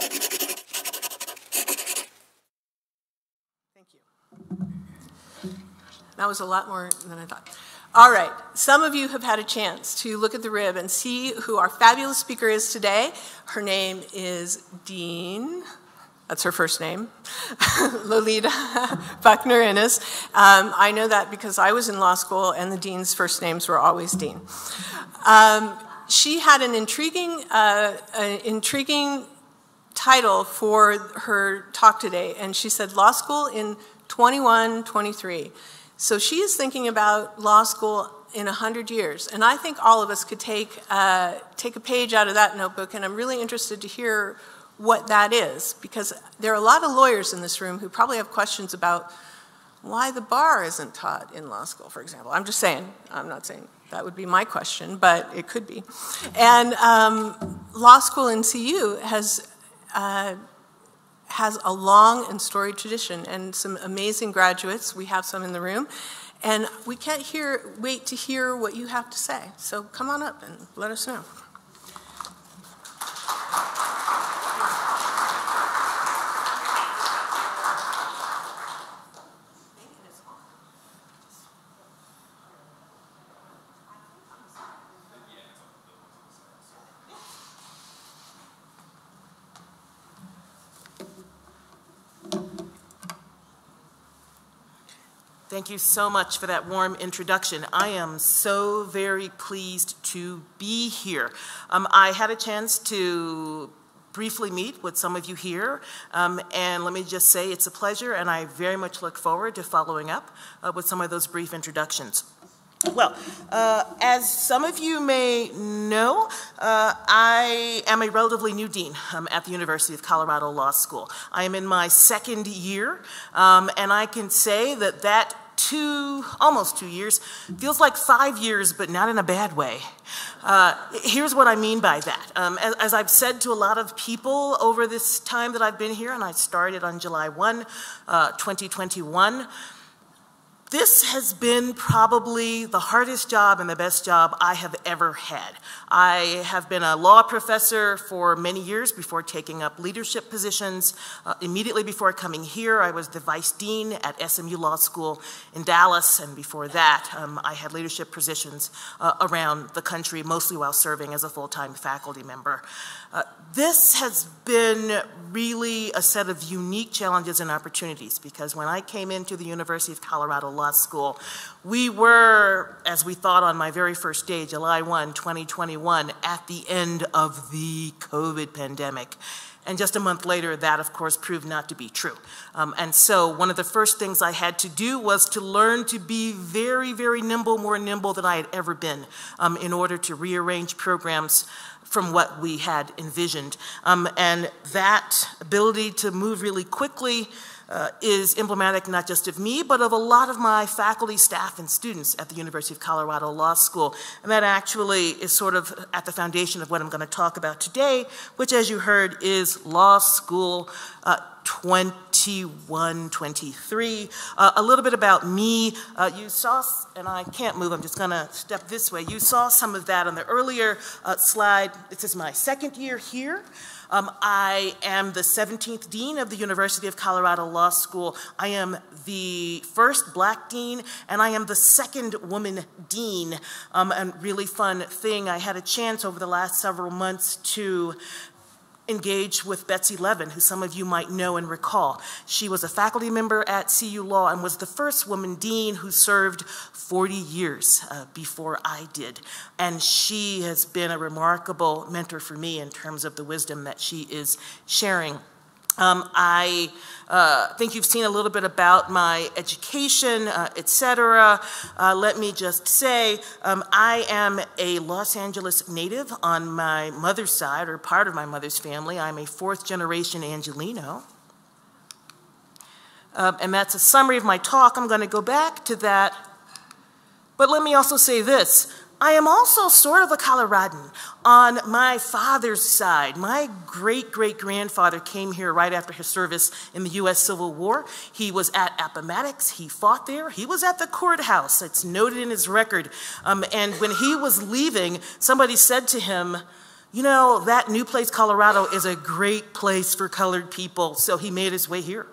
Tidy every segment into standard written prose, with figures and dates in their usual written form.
Thank you. That was a lot more than I thought. All right, some of you have had a chance to look at the rib and see who our fabulous speaker is today. Her name is Dean. That's her first name, Lolita Buckner Inniss. I know that because I was in law school and the dean's first names were always Dean. She had an intriguing title for her talk today, and she said law school in 21-23. So she is thinking about law school in 100 years, and I think all of us could take a page out of that notebook, and I'm really interested to hear what that is, because there are a lot of lawyers in this room who probably have questions about why the bar isn't taught in law school, for example. I'm just saying, I'm not saying that would be my question, but it could be. And law school in CU has a long and storied tradition and some amazing graduates. We have some in the room. And we can't wait to hear what you have to say. So come on up and let us know. Thank you so much for that warm introduction. I am so very pleased to be here. I had a chance to briefly meet with some of you here, and let me just say it's a pleasure, and I very much look forward to following up with some of those brief introductions. Well, as some of you may know, I am a relatively new dean at the University of Colorado Law School. I am in my second year, and I can say that almost 2 years feels like 5 years, but not in a bad way. Here's what I mean by that. As I've said to a lot of people over this time that I've been here, and I started on July 1, 2021, this has been probably the hardest job and the best job I have ever had. I have been a law professor for many years before taking up leadership positions. Immediately before coming here, I was the vice dean at SMU Law School in Dallas, and before that, I had leadership positions around the country, mostly while serving as a full-time faculty member. This has been really a set of unique challenges and opportunities, because when I came into the University of Colorado Law School, we were, as we thought on my very first day, July 1, 2021, at the end of the COVID pandemic. And just a month later, that, of course, proved not to be true. And so one of the first things I had to do was to learn to be very, very nimble, more nimble than I had ever been, in order to rearrange programs from what we had envisioned. And that ability to move really quickly is emblematic not just of me, but of a lot of my faculty, staff, and students at the University of Colorado Law School. And that actually is sort of at the foundation of what I'm going to talk about today, which, as you heard, is Law School 21-23. A little bit about me. You saw, and I can't move, I'm just going to step this way. You saw some of that on the earlier slide. This is my second year here. I am the 17th dean of the University of Colorado Law School. I am the first black dean, and I am the second woman dean. A really fun thing, I had a chance over the last several months to engage with Betsy Levin, who some of you might know and recall. She was a faculty member at CU Law and was the first woman dean who served 40 years before I did. And she has been a remarkable mentor for me in terms of the wisdom that she is sharing. I think you've seen a little bit about my education, etc. Let me just say, I am a Los Angeles native on my mother's side, or part of my mother's family. I'm a fourth-generation Angelino. And that's a summary of my talk. I'm going to go back to that. But let me also say this. I am also sort of a Coloradan on my father's side. My great-great-grandfather came here right after his service in the U.S. Civil War. He was at Appomattox. He fought there. He was at the courthouse. It's noted in his record. And when he was leaving, somebody said to him, you know, that new place, Colorado, is a great place for colored people, so he made his way here.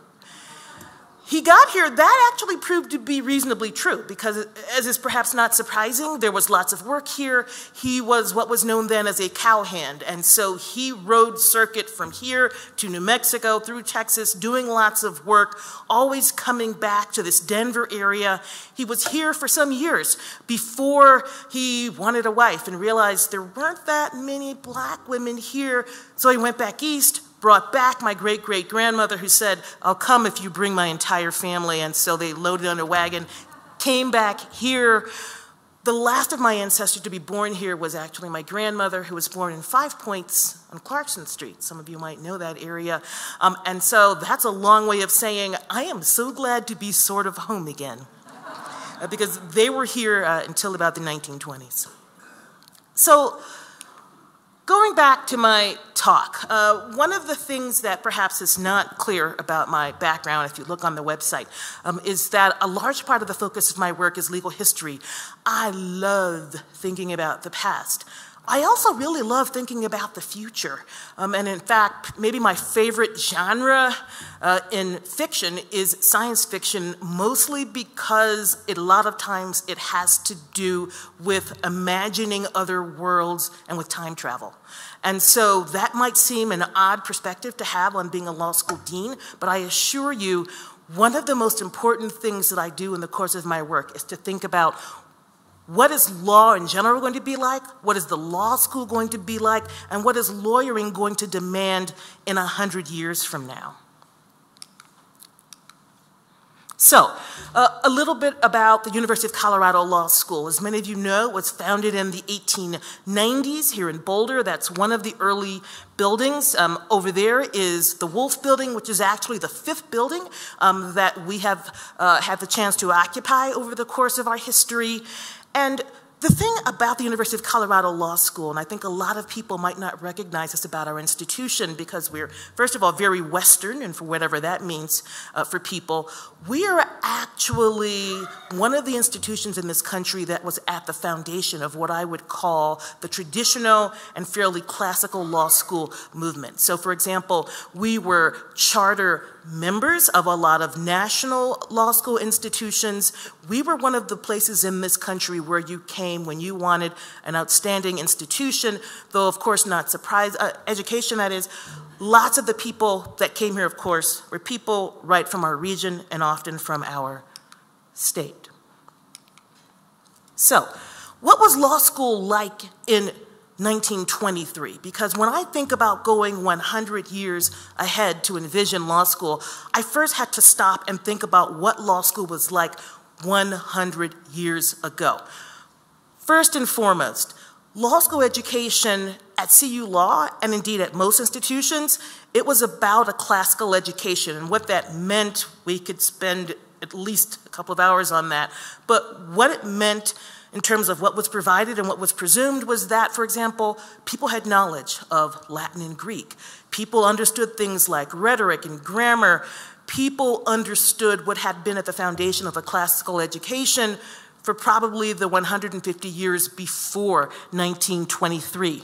He got here, that actually proved to be reasonably true, because as is perhaps not surprising, there was lots of work here. He was what was known then as a cowhand, and so he rode circuit from here to New Mexico, through Texas, doing lots of work, always coming back to this Denver area. He was here for some years before he wanted a wife and realized there weren't that many black women here, so he went back east, brought back my great-great-grandmother, who said, I'll come if you bring my entire family, and so they loaded on a wagon, came back here. The last of my ancestors to be born here was actually my grandmother, who was born in 5 Points on Clarkson Street. Some of you might know that area. And so that's a long way of saying, I am so glad to be sort of home again, because they were here until about the 1920s. So, going back to my talk, one of the things that perhaps is not clear about my background, if you look on the website, is that a large part of the focus of my work is legal history. I love thinking about the past. I also really love thinking about the future. And in fact, maybe my favorite genre in fiction is science fiction, mostly because a lot of times it has to do with imagining other worlds and with time travel. And so that might seem an odd perspective to have on being a law school dean, but I assure you, one of the most important things that I do in the course of my work is to think about what is law in general going to be like? What is the law school going to be like? And what is lawyering going to demand in 100 years from now? So, a little bit about the University of Colorado Law School. As many of you know, it was founded in the 1890s here in Boulder. That's one of the early buildings. Over there is the Wolf Building, which is actually the 5th building that we have had the chance to occupy over the course of our history. And the thing about the University of Colorado Law School, and I think a lot of people might not recognize this about our institution because we're, first of all, very Western, and for whatever that means for people, we are actually one of the institutions in this country that was at the foundation of what I would call the traditional and fairly classical law school movement. So, for example, we were charter members of a lot of national law school institutions. We were one of the places in this country where you came when you wanted an outstanding institution, though of course not education, that is. Lots of the people that came here, of course, were people right from our region and often from our state. So, what was law school like in 1923? Because when I think about going 100 years ahead to envision law school, I first had to stop and think about what law school was like 100 years ago. First and foremost, law school education at CU Law, and indeed at most institutions, it was about a classical education. And what that meant, we could spend at least a couple of hours on that. But what it meant in terms of what was provided and what was presumed was that, for example, people had knowledge of Latin and Greek. People understood things like rhetoric and grammar. People understood what had been at the foundation of a classical education for probably the 150 years before 1923.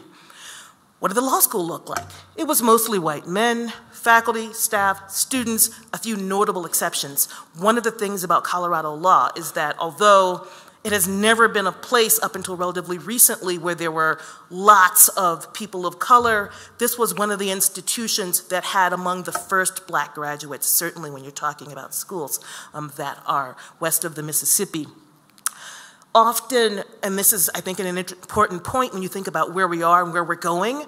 What did the law school look like? It was mostly white men, faculty, staff, students, a few notable exceptions. One of the things about Colorado law is that although it has never been a place up until relatively recently where there were lots of people of color, this was one of the institutions that had among the first black graduates, certainly when you're talking about schools that are west of the Mississippi. Often, and this is, I think, an important point when you think about where we are and where we're going,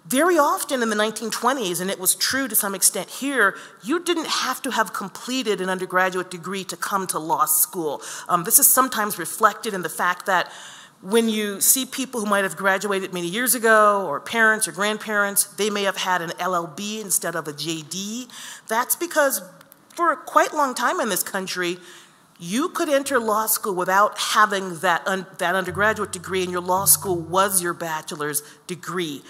very often in the 1920s, and it was true to some extent here, you didn't have to have completed an undergraduate degree to come to law school. This is sometimes reflected in the fact that when you see people who might have graduated many years ago, or parents or grandparents, they may have had an LLB instead of a JD. That's because for a quite long time in this country, you could enter law school without having that undergraduate degree, and your law school was your bachelor's degree.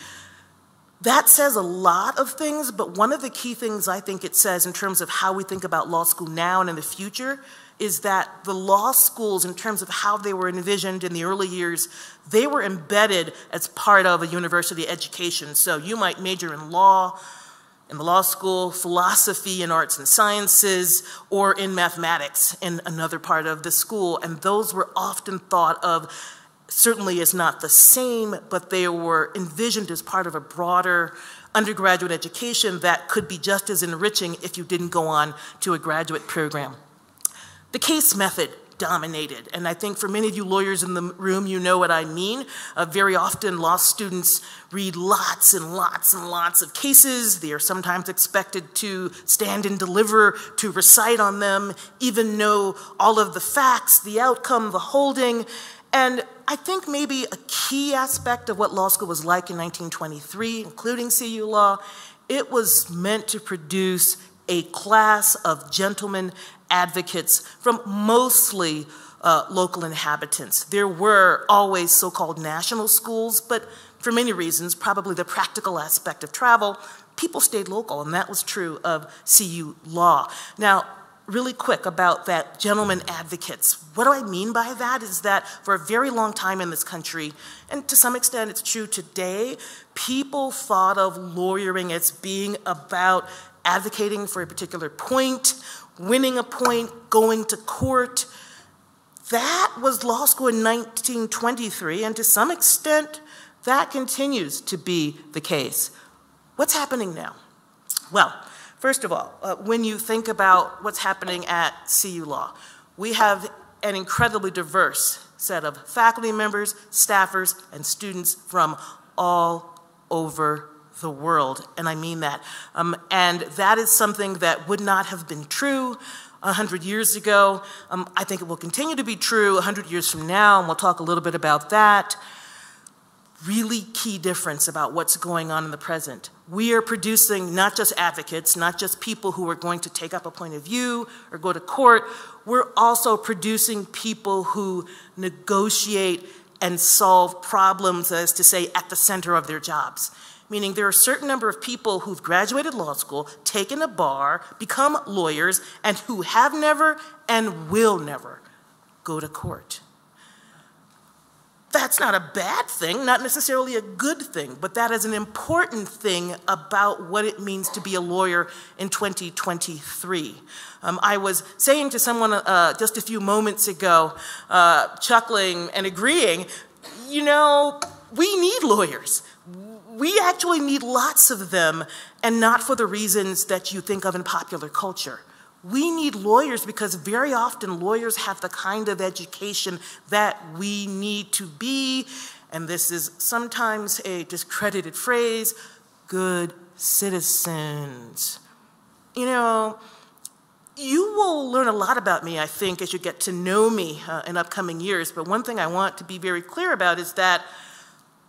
That says a lot of things, but one of the key things I think it says in terms of how we think about law school now and in the future is that the law schools, in terms of how they were envisioned in the early years, they were embedded as part of a university education. So you might major in law, in the law school, philosophy and arts and sciences, or in mathematics in another part of the school. And those were often thought of certainly as not the same, but they were envisioned as part of a broader undergraduate education that could be just as enriching if you didn't go on to a graduate program. The case method dominated, and I think for many of you lawyers in the room, you know what I mean. Very often law students read lots and lots and lots of cases. They are sometimes expected to stand and deliver, to recite on them, even know all of the facts, the outcome, the holding. And I think maybe a key aspect of what law school was like in 1923, including CU law, it was meant to produce a class of gentlemen advocates from mostly local inhabitants. There were always so-called national schools, but for many reasons, probably the practical aspect of travel, people stayed local, and that was true of CU law. Now, really quick about that gentleman advocates. What do I mean by that is that for a very long time in this country, and to some extent it's true today, people thought of lawyering as being about advocating for a particular point, winning a point, going to court. That was law school in 1923, and to some extent, that continues to be the case. What's happening now? Well, first of all, when you think about what's happening at CU Law, we have an incredibly diverse set of faculty members, staffers, and students from all over the world, and I mean that. And that is something that would not have been true 100 years ago. I think it will continue to be true 100 years from now, and we'll talk a little bit about that. Really key difference about what's going on in the present. We are producing not just advocates, not just people who are going to take up a point of view or go to court. We're also producing people who negotiate and solve problems, as to say, at the center of their jobs. Meaning there are a certain number of people who've graduated law school, taken a bar, become lawyers, and who have never and will never go to court. That's not a bad thing, not necessarily a good thing, but that is an important thing about what it means to be a lawyer in 2023. I was saying to someone just a few moments ago, chuckling and agreeing, you know, we need lawyers. We actually need lots of them, and not for the reasons that you think of in popular culture. We need lawyers because very often lawyers have the kind of education that we need to be, and this is sometimes a discredited phrase, good citizens. You know, you will learn a lot about me, I think, as you get to know me in upcoming years, but one thing I want to be very clear about is that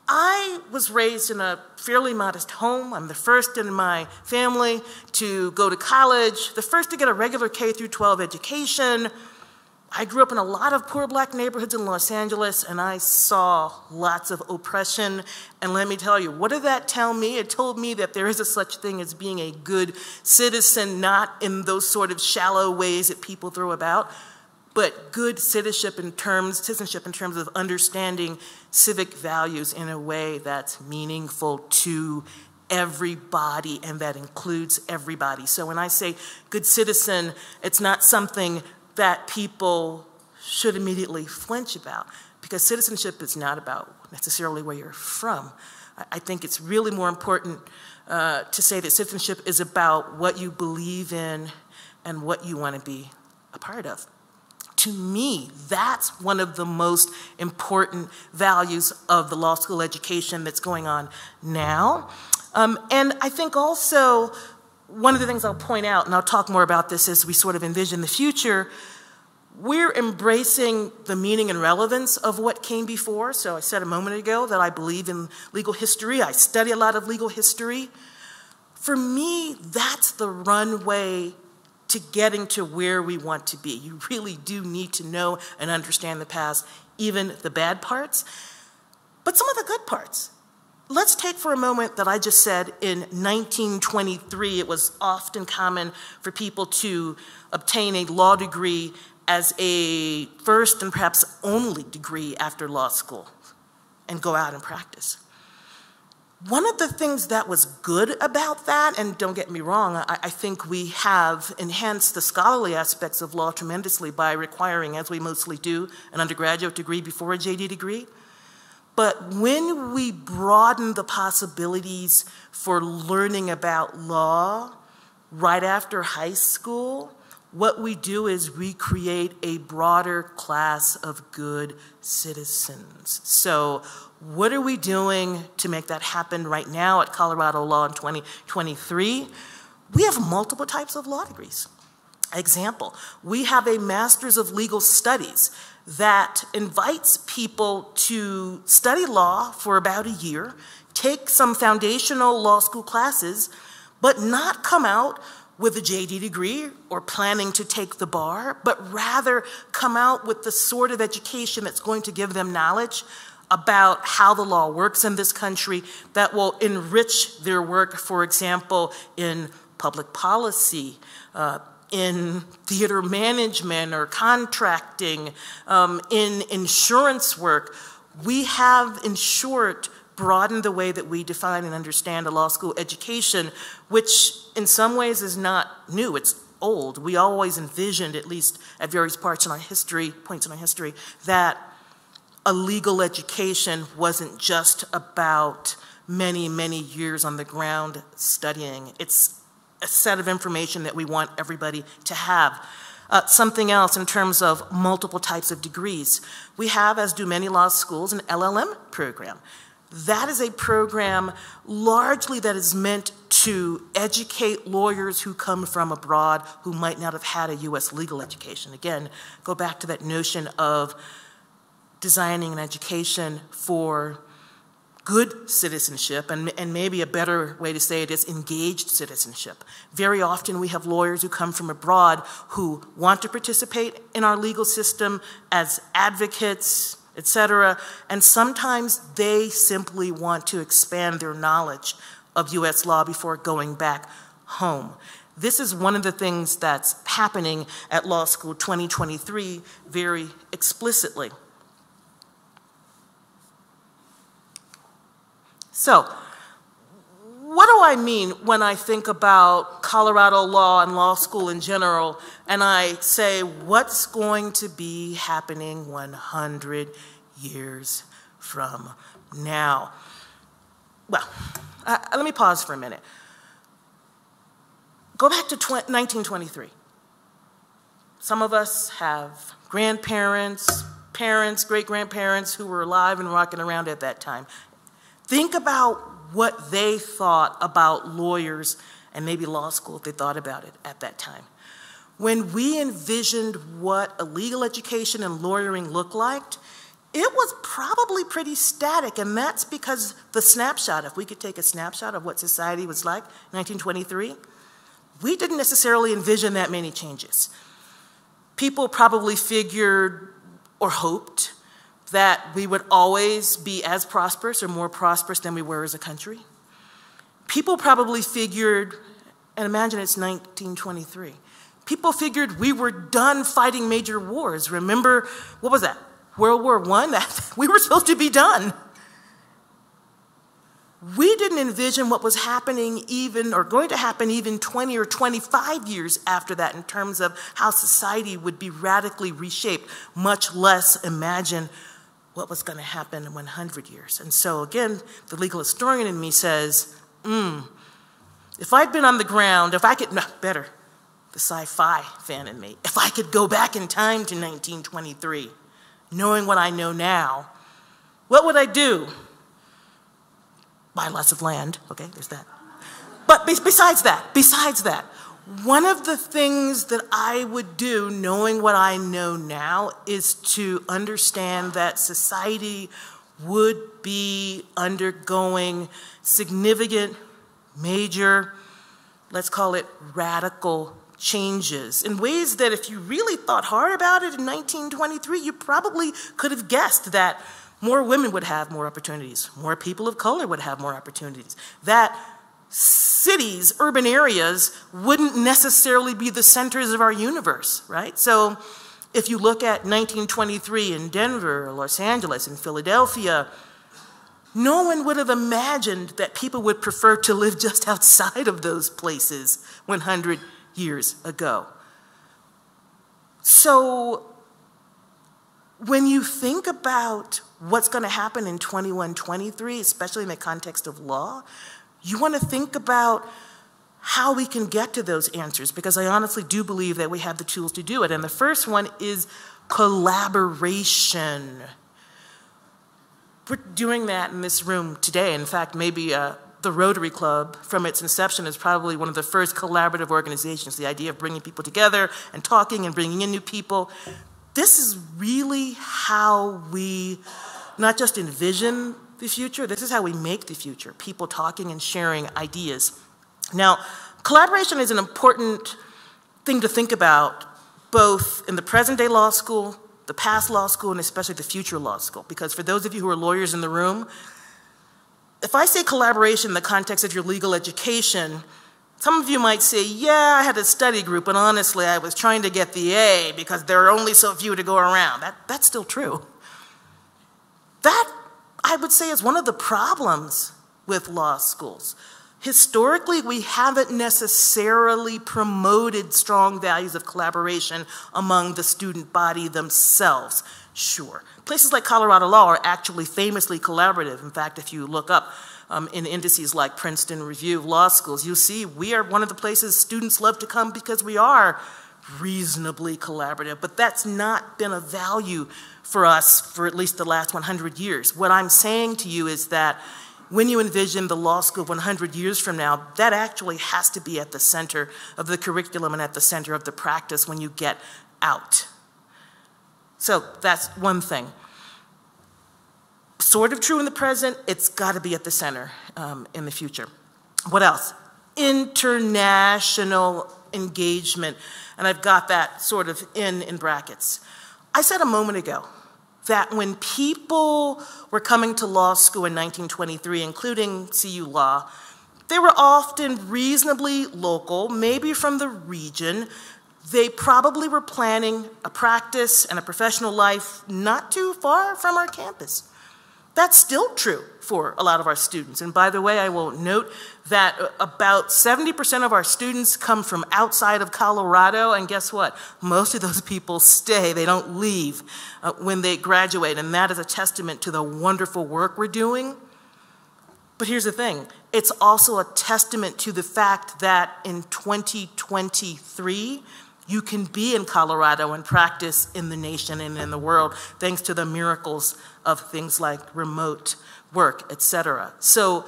I was raised in a fairly modest home. I'm the first in my family to go to college, the first to get a regular K through 12 education. I grew up in a lot of poor black neighborhoods in Los Angeles, and I saw lots of oppression. And let me tell you, what did that tell me? It told me that there is a such thing as being a good citizen, not in those sort of shallow ways that people throw about, but good citizenship in terms of understanding civic values in a way that's meaningful to everybody and that includes everybody. So when I say good citizen, it's not something that people should immediately flinch about, because citizenship is not about necessarily where you're from. I think it's really more important to say that citizenship is about what you believe in and what you want to be a part of. To me, that's one of the most important values of the law school education that's going on now. And I think also one of the things I'll point out, and I'll talk more about this as we sort of envision the future, we're embracing the meaning and relevance of what came before. So I said a moment ago that I believe in legal history. I study a lot of legal history. For me, that's the runway to getting to where we want to be. You really do need to know and understand the past, even the bad parts, but some of the good parts. Let's take for a moment that I just said in 1923, it was often common for people to obtain a law degree as a first and perhaps only degree after law school and go out and practice. One of the things that was good about that, and don't get me wrong, I think we have enhanced the scholarly aspects of law tremendously by requiring, as we mostly do, an undergraduate degree before a JD degree. But when we broaden the possibilities for learning about law right after high school, what we do is we create a broader class of good citizens. So what are we doing to make that happen right now at Colorado Law in 2023? We have multiple types of law degrees. Example, we have a Master's of Legal Studies that invites people to study law for about a year, take some foundational law school classes, but not come out with a JD degree or planning to take the bar, but rather come out with the sort of education that's going to give them knowledge about how the law works in this country that will enrich their work, for example, in public policy, in theater management or contracting, in insurance work. We have, in short, broadened the way that we define and understand a law school education, which in some ways is not new, it's old. We always envisioned, at least at various points in our history, that a legal education wasn't just about many, many years on the ground studying. It's a set of information that we want everybody to have. Something else in terms of multiple types of degrees. We have, as do many law schools, an LLM program. That is a program largely that is meant to educate lawyers who come from abroad who might not have had a US legal education. Again, go back to that notion of designing an education for good citizenship, and maybe a better way to say it is engaged citizenship. Very often we have lawyers who come from abroad who want to participate in our legal system as advocates, etc., and sometimes they simply want to expand their knowledge of US law before going back home. This is one of the things that's happening at Law School 2023 very explicitly. So, what do I mean when I think about Colorado law and law school in general, and I say, what's going to be happening 100 years from now? Well, let me pause for a minute. Go back to 1923. Some of us have grandparents, parents, great-grandparents who were alive and rocking around at that time. Think about what they thought about lawyers and maybe law school if they thought about it at that time. When we envisioned what a legal education and lawyering looked like, it was probably pretty static, and that's because the snapshot, if we could take a snapshot of what society was like in 1923, we didn't necessarily envision that many changes. People probably figured or hoped that we would always be as prosperous or more prosperous than we were as a country. People probably figured, and imagine it's 1923, people figured we were done fighting major wars. Remember, what was that? World War I? That we were supposed to be done. We didn't envision what was happening even, or going to happen even 20 or 25 years after that in terms of how society would be radically reshaped, much less imagine what was going to happen in 100 years. And so again, the legal historian in me says, if I'd been on the ground, if I could, no, better, the sci-fi fan in me, if I could go back in time to 1923, knowing what I know now, what would I do? Buy lots of land, okay, there's that. But besides that, one of the things that I would do, knowing what I know now, is to understand that society would be undergoing significant, major, let's call it radical changes in ways that if you really thought hard about it in 1923, you probably could have guessed that more women would have more opportunities, more people of color would have more opportunities, that cities, urban areas, wouldn't necessarily be the centers of our universe, right? So If you look at 1923 in Denver, Los Angeles, and Philadelphia, no one would have imagined that people would prefer to live just outside of those places 100 years ago. So when you think about what's going to happen in 2123, especially in the context of law, you want to think about how we can get to those answers, because I honestly do believe that we have the tools to do it. And the first one is collaboration. We're doing that in this room today. In fact, maybe the Rotary Club, from its inception, is probably one of the first collaborative organizations. The idea of bringing people together and talking and bringing in new people. This is really how we not just envision the future, this is how we make the future. People talking and sharing ideas. Now, collaboration is an important thing to think about, both in the present day law school, the past law school, and especially the future law school. Because for those of you who are lawyers in the room, if I say collaboration in the context of your legal education, some of you might say, yeah, I had a study group, and honestly, I was trying to get the A because there are only so few to go around. That's still true. That, I would say, is one of the problems with law schools. Historically, we haven't necessarily promoted strong values of collaboration among the student body themselves. Sure, places like Colorado Law are actually famously collaborative. In fact, if you look up in indices like Princeton Review of Law Schools, you'll see we are one of the places students love to come because we are reasonably collaborative. But that's not been a value for us for at least the last 100 years. What I'm saying to you is that when you envision the law school 100 years from now, that actually has to be at the center of the curriculum and at the center of the practice when you get out. So that's one thing. Sort of true in the present, it's got to be at the center in the future. What else? International engagement, and I've got that sort of in brackets. I said a moment ago that when people were coming to law school in 1923, including CU Law, they were often reasonably local, maybe from the region. They probably were planning a practice and a professional life not too far from our campus. That's still true for a lot of our students. And by the way, I will note that about 70% of our students come from outside of Colorado, and guess what? Most of those people stay, they don't leave when they graduate, and that is a testament to the wonderful work we're doing. But here's the thing, it's also a testament to the fact that in 2023, you can be in Colorado and practice in the nation and in the world, thanks to the miracles of things like remote work, etc. So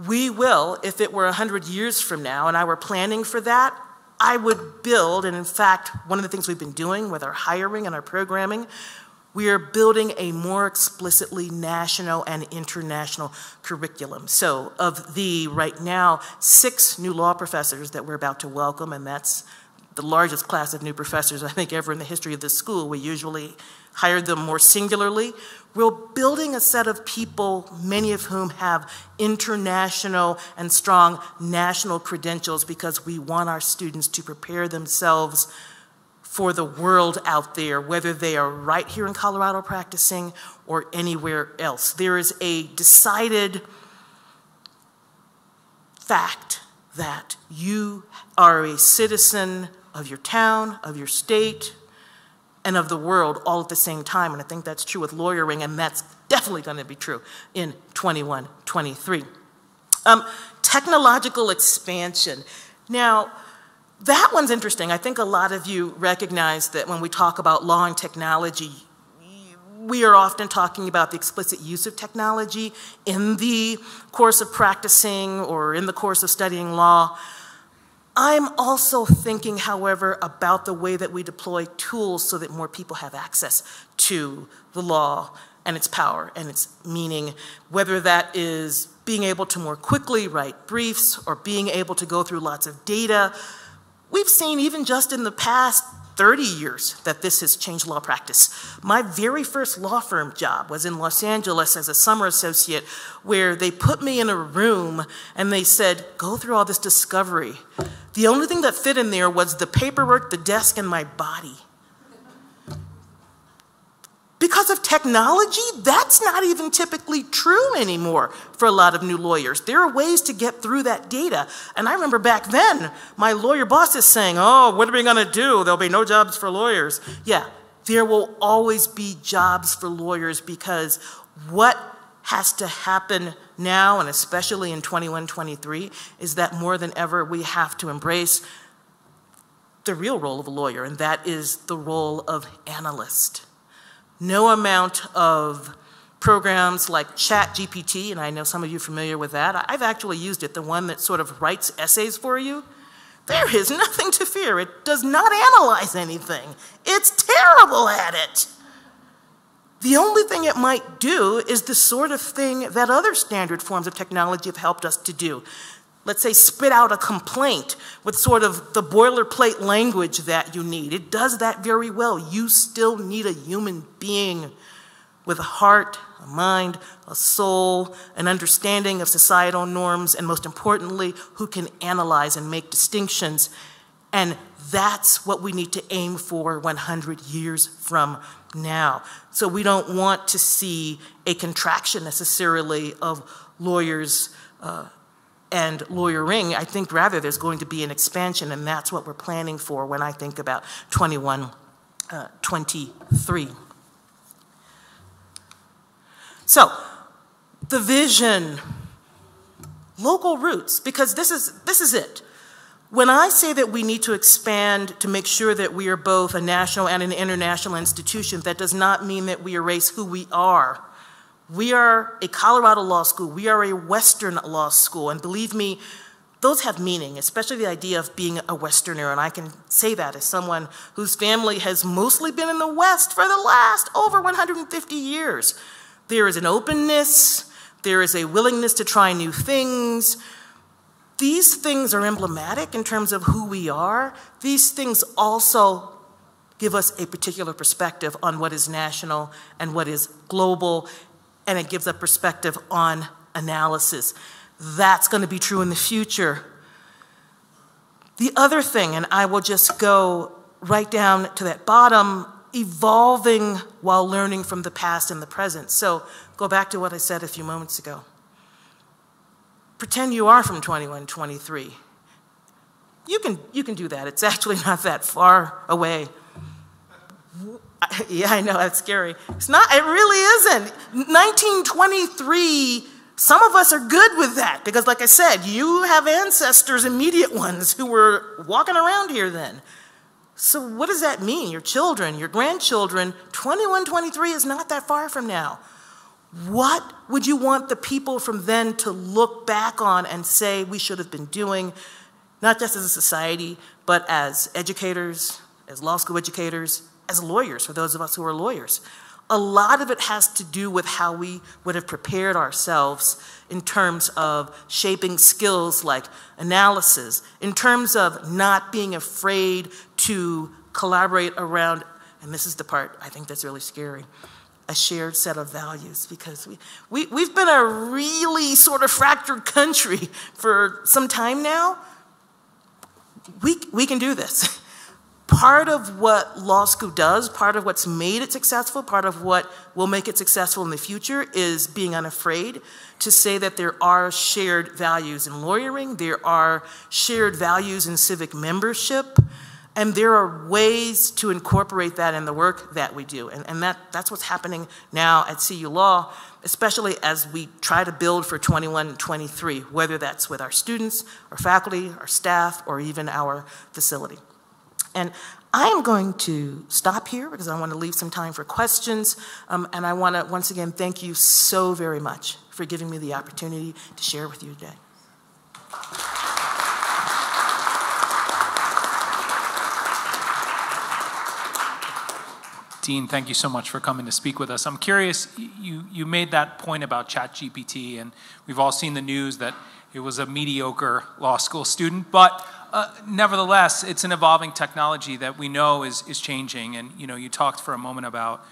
we will, if it were 100 years from now, and I were planning for that, I would build, and in fact, one of the things we've been doing with our hiring and our programming, we are building a more explicitly national and international curriculum. So of the, right now, 6 new law professors that we're about to welcome, and that's the largest class of new professors I think ever in the history of this school. We usually hired them more singularly. We're building a set of people, many of whom have international and strong national credentials, because we want our students to prepare themselves for the world out there, whether they are right here in Colorado practicing or anywhere else. There is a decided fact that you are a citizen of your town, of your state, and of the world all at the same time. And I think that's true with lawyering, and that's definitely going to be true in 21-23. Technological expansion. Now, that one's interesting. I think a lot of you recognize that when we talk about law and technology, we are often talking about the explicit use of technology in the course of practicing or in the course of studying law. I'm also thinking, however, about the way that we deploy tools so that more people have access to the law and its power and its meaning, whether that is being able to more quickly write briefs or being able to go through lots of data. We've seen even just in the past 30 years that this has changed law practice. My very first law firm job was in Los Angeles as a summer associate, where they put me in a room and they said, go through all this discovery. The only thing that fit in there was the paperwork, the desk, and my body. Because of technology, that's not even typically true anymore for a lot of new lawyers. There are ways to get through that data. And I remember back then, my lawyer bosses saying, oh, what are we gonna do? There'll be no jobs for lawyers. Yeah, there will always be jobs for lawyers, because what has to happen now, and especially in 21-23, is that more than ever we have to embrace the real role of a lawyer, and that is the role of analyst. No amount of programs like ChatGPT, and I know some of you are familiar with that. I've actually used it, the one that sort of writes essays for you. There is nothing to fear. It does not analyze anything. It's terrible at it. The only thing it might do is the sort of thing that other standard forms of technology have helped us to do. Let's say spit out a complaint with sort of the boilerplate language that you need. It does that very well. You still need a human being with a heart, a mind, a soul, an understanding of societal norms, and most importantly, who can analyze and make distinctions. And that's what we need to aim for 100 years from now. So we don't want to see a contraction necessarily of lawyers and lawyering. I think rather there's going to be an expansion, and that's what we're planning for when I think about 21-23. So, the vision, local roots, because this is it. When I say that we need to expand to make sure that we are both a national and an international institution, that does not mean that we erase who we are. We are a Colorado law school. We are a Western law school. And believe me, those have meaning, especially the idea of being a Westerner. And I can say that as someone whose family has mostly been in the West for the last over 150 years. There is an openness. There is a willingness to try new things. These things are emblematic in terms of who we are. These things also give us a particular perspective on what is national and what is global, and it gives a perspective on analysis. That's going to be true in the future. The other thing, and I will just go right down to that bottom, evolving while learning from the past and the present. So go back to what I said a few moments ago. Pretend you are from 21-23. You can do that. It's actually not that far away. Yeah, I know, that's scary. It's not, it really isn't. 1923, some of us are good with that, because like I said, you have ancestors, immediate ones, who were walking around here then. So what does that mean? Your children, your grandchildren, 21-23 is not that far from now. What would you want the people from then to look back on and say we should have been doing, not just as a society, but as educators, as law school educators, as lawyers, for those of us who are lawyers? A lot of it has to do with how we would have prepared ourselves in terms of shaping skills like analysis, in terms of not being afraid to collaborate around, and this is the part I think that's really scary, a shared set of values, because we've been a really sort of fractured country for some time now. We can do this. Part of what law school does, part of what's made it successful, part of what will make it successful in the future is being unafraid to say that there are shared values in lawyering, there are shared values in civic membership, and there are ways to incorporate that in the work that we do. And that's what's happening now at CU Law, especially as we try to build for 21-23, whether that's with our students, our faculty, our staff, or even our facility. And I am going to stop here because I want to leave some time for questions. And I want to once again thank you so very much for giving me the opportunity to share with you today. Dean, thank you so much for coming to speak with us. I'm curious, you made that point about ChatGPT, and we've all seen the news that it was a mediocre law school student, but nevertheless, it's an evolving technology that we know is changing. And you talked for a moment about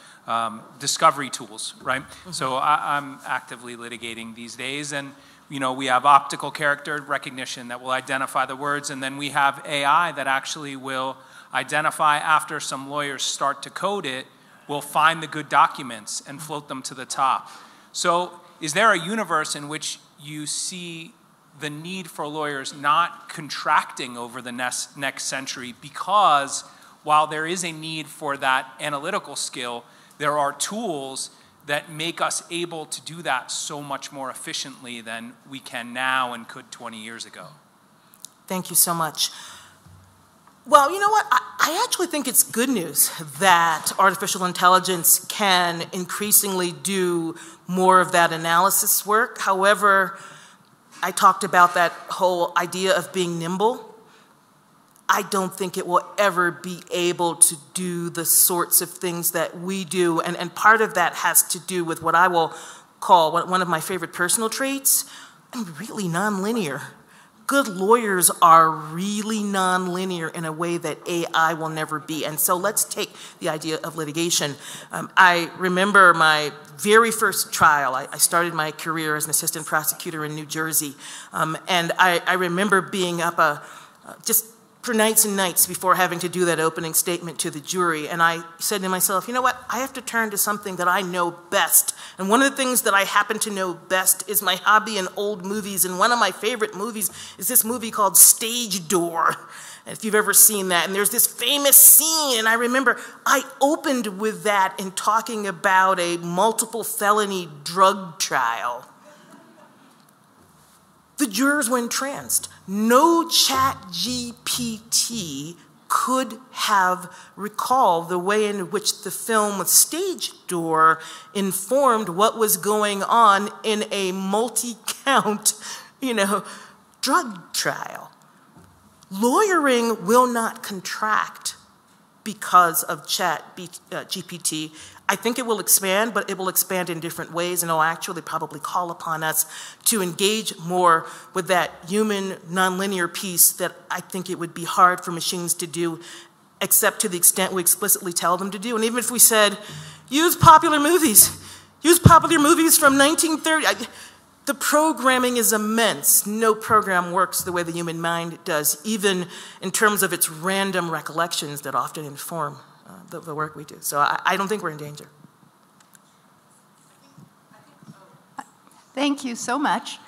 discovery tools, right? Mm-hmm. So I'm actively litigating these days, and we have optical character recognition that will identify the words, and then we have AI that actually will identify, after some lawyers start to code it, will find the good documents and float them to the top. So is there a universe in which you see the need for lawyers not contracting over the next century, because while there is a need for that analytical skill, there are tools that make us able to do that so much more efficiently than we can now and could 20 years ago? Thank you so much. Well, you know what? I actually think it's good news that artificial intelligence can increasingly do more of that analysis work. However, I talked about that whole idea of being nimble. I don't think it will ever be able to do the sorts of things that we do, and part of that has to do with what I will call one of my favorite personal traits. I'm really nonlinear. Good lawyers are really nonlinear in a way that AI will never be. And so let's take the idea of litigation. I remember my very first trial. I started my career as an assistant prosecutor in New Jersey. And I remember being up just for nights and nights before having to do that opening statement to the jury. And I said to myself, you know what? I have to turn to something that I know best. And one of the things that I happen to know best is my hobby in old movies. And one of my favorite movies is this movie called Stage Door, if you've ever seen that. And there's this famous scene, and I remember I opened with that in talking about a multiple felony drug trial. The jurors were entranced. No ChatGPT could have recalled the way in which the film Stage Door informed what was going on in a multi-count, drug trial. Lawyering will not contract because of GPT. I think it will expand, but it will expand in different ways, and it'll actually probably call upon us to engage more with that human nonlinear piece that I think it would be hard for machines to do, except to the extent we explicitly tell them to do. And even if we said, use popular movies from 1930, the programming is immense. No program works the way the human mind does, even in terms of its random recollections that often inform the work we do. So I don't think we're in danger. Thank you so much.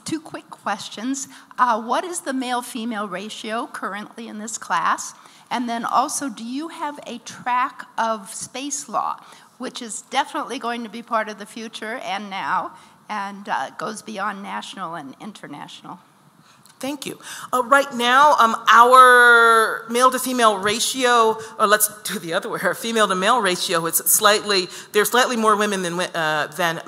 2 quick questions. What is the male-female ratio currently in this class? And then also, do you have a track of space law, which is definitely going to be part of the future and now, and goes beyond national and international? Thank you. Right now, our male-to-female ratio, or let's do the other way, our female-to-male ratio, there's slightly more women than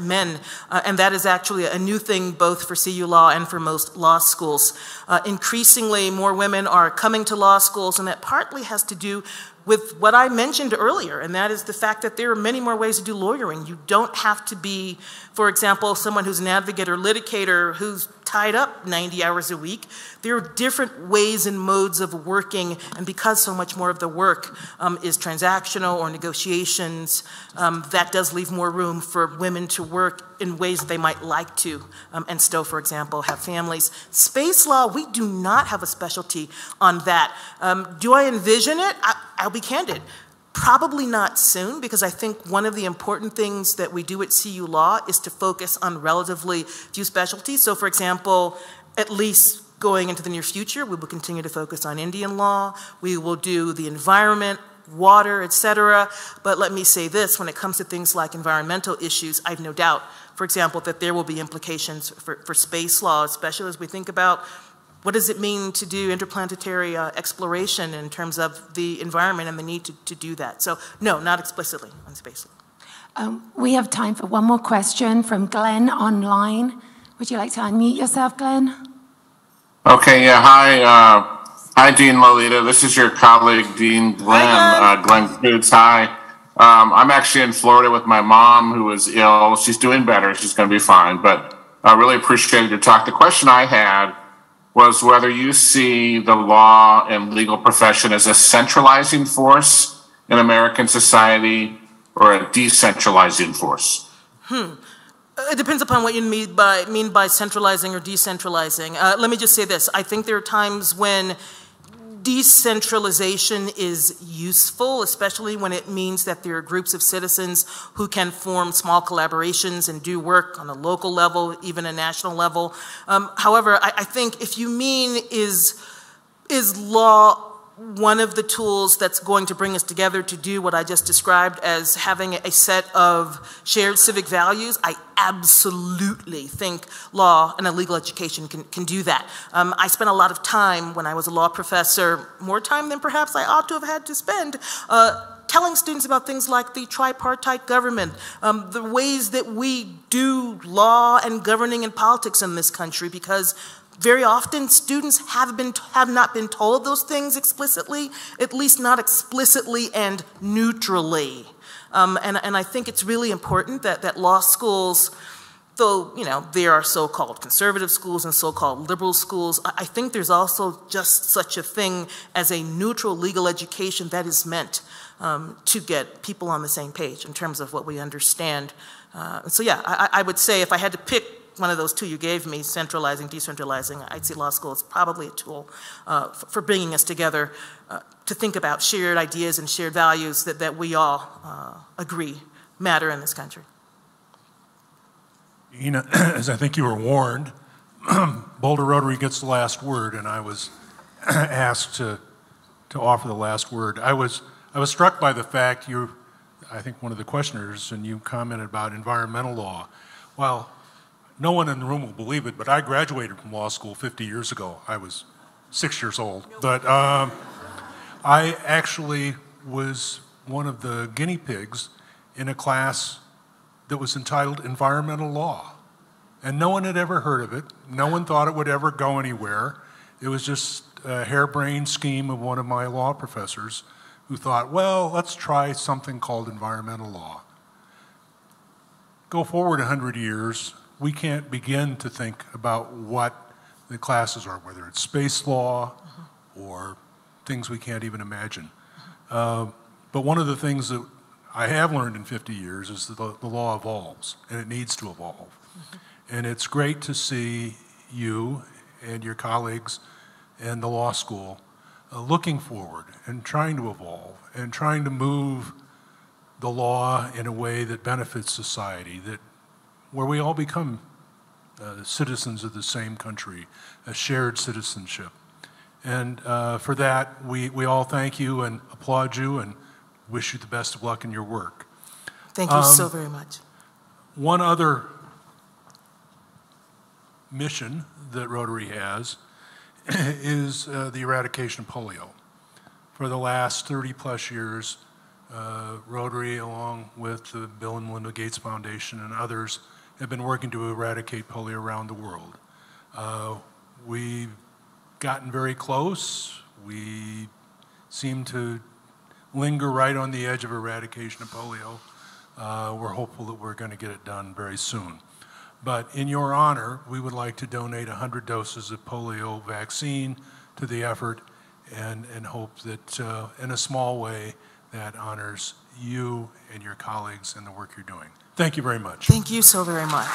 men, and that is actually a new thing both for CU Law and for most law schools. Increasingly, more women are coming to law schools, and that partly has to do with what I mentioned earlier, and that is the fact that there are many more ways to do lawyering. You don't have to be, for example, someone who's an advocate or litigator who's tied up 90 hours a week. There are different ways and modes of working, and because so much more of the work is transactional or negotiations, that does leave more room for women to work in ways that they might like to, and still, for example, have families. Space law, we do not have a specialty on that. Do I envision it? I'll be candid. Probably not soon, because I think one of the important things that we do at CU Law is to focus on relatively few specialties. So, for example, at least going into the near future, we will continue to focus on Indian law. We will do the environment, water, etc. But let me say this, when it comes to things like environmental issues, I have no doubt, for example, that there will be implications for space law, especially as we think about what does it mean to do interplanetary exploration in terms of the environment and the need to do that. So no, not explicitly on space law. We have time for one more question from Glenn online. Would you like to unmute yourself, Glenn? Okay, yeah, hi Dean Lolita. This is your colleague, Dean Glenn. Glenn Coots, hi. I'm actually in Florida with my mom who is ill. She's doing better, she's gonna be fine, but I really appreciated your talk. The question I had was whether you see the law and legal profession as a centralizing force in American society or a decentralizing force. It depends upon what you mean by centralizing or decentralizing. Let me just say this. I think there are times when decentralization is useful, especially when it means that there are groups of citizens who can form small collaborations and do work on a local level, even a national level. However, I think if you mean is law one of the tools that's going to bring us together to do what I just described as having a set of shared civic values, I absolutely think law and a legal education can do that. I spent a lot of time when I was a law professor, more time than perhaps I ought to have had to spend, telling students about things like the tripartite government, the ways that we do law and governing and politics in this country, because very often students have not been told those things explicitly, at least not explicitly and neutrally. And I think it's really important that law schools, though there are so-called conservative schools and so-called liberal schools, I think there's also just such a thing as a neutral legal education that is meant to get people on the same page in terms of what we understand. So yeah, I would say if I had to pick one of those two you gave me, centralizing, decentralizing, I'd see law school as probably a tool for bringing us together to think about shared ideas and shared values that we all agree matter in this country. As I think you were warned, Boulder Rotary gets the last word, and I was asked to offer the last word. I was struck by the fact I think one of the questioners, and you commented about environmental law. Well, no one in the room will believe it, but I graduated from law school 50 years ago. I was 6 years old. But I actually was one of the guinea pigs in a class that was entitled Environmental Law. And no one had ever heard of it. No one thought it would ever go anywhere. It was just a harebrained scheme of one of my law professors who thought, well, let's try something called environmental law. Go forward 100 years, we can't begin to think about what the classes are, whether it's space law or things we can't even imagine. But one of the things that I have learned in 50 years is that the law evolves, and it needs to evolve. And it's great to see you and your colleagues and the law school looking forward and trying to evolve and trying to move the law in a way that benefits society, where we all become citizens of the same country, a shared citizenship. And for that, we all thank you and applaud you and wish you the best of luck in your work. Thank you so very much. One other mission that Rotary has is the eradication of polio. For the last 30+ years, Rotary, along with the Bill and Melinda Gates Foundation and others, have been working to eradicate polio around the world. We've gotten very close. We seem to linger right on the edge of eradication of polio. We're hopeful that we're going to get it done very soon. But in your honor, we would like to donate 100 doses of polio vaccine to the effort and hope that in a small way that honors you and your colleagues and the work you're doing. Thank you very much. Thank you so very much.